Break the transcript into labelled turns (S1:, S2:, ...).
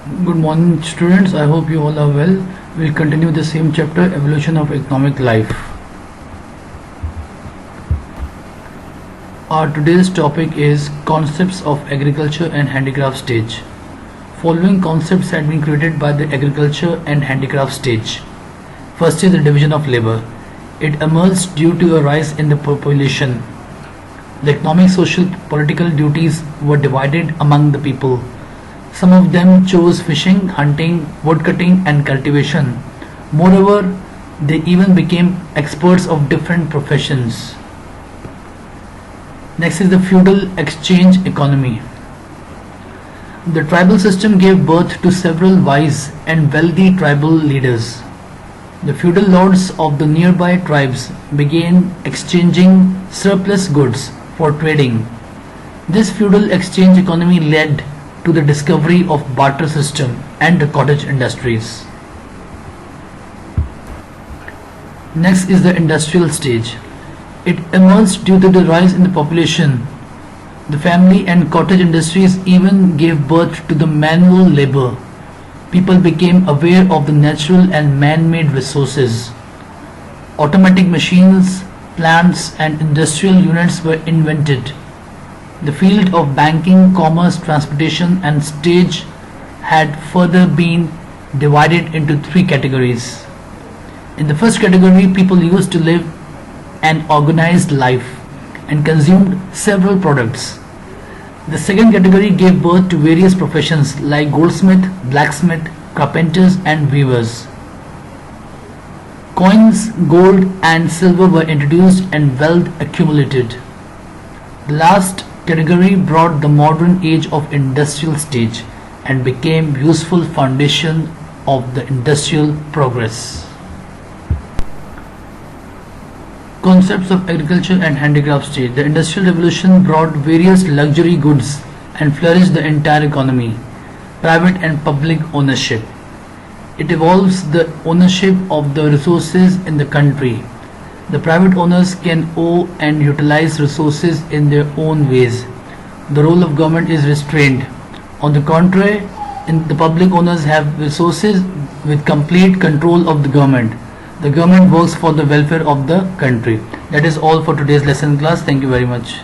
S1: Good morning, students. I hope you all are well. We'll continue the same chapter, Evolution of Economic Life. Our today's topic is Concepts of Agriculture and Handicraft Stage. Following concepts had been created by the agriculture and handicraft stage. First is the division of labor. It emerged due to a rise in the population. The economic, social, political duties were divided among the people. Some of them chose fishing, hunting, woodcutting, and cultivation. Moreover, they even became experts of different professions. Next is the feudal exchange economy. The tribal system gave birth to several wise and wealthy tribal leaders. The feudal lords of the nearby tribes began exchanging surplus goods for trading. This feudal exchange economy led to the discovery of barter system and the cottage industries. Next is the industrial stage. It emerged due to the rise in the population. The family and cottage industries even gave birth to the manual labor. People became aware of the natural and man-made resources. Automatic machines, plants, and industrial units were invented. The field of banking, commerce, transportation, and stage had further been divided into three categories. In the first category, people used to live an organized life and consumed several products. The second category gave birth to various professions like goldsmith, blacksmith, carpenters, and weavers. Coins, gold, and silver were introduced and wealth accumulated. The last category brought the modern age of industrial stage and became useful foundation of the industrial progress. Concepts of agriculture and handicraft stage. The industrial revolution brought various luxury goods and flourished the entire economy. Private and public ownership. It evolves the ownership of the resources in the country. The private owners can own and utilize resources in their own ways. The role of government is restrained. On the contrary, the public owners have resources with complete control of the government. The government works for the welfare of the country. That is all for today's lesson class. Thank you very much.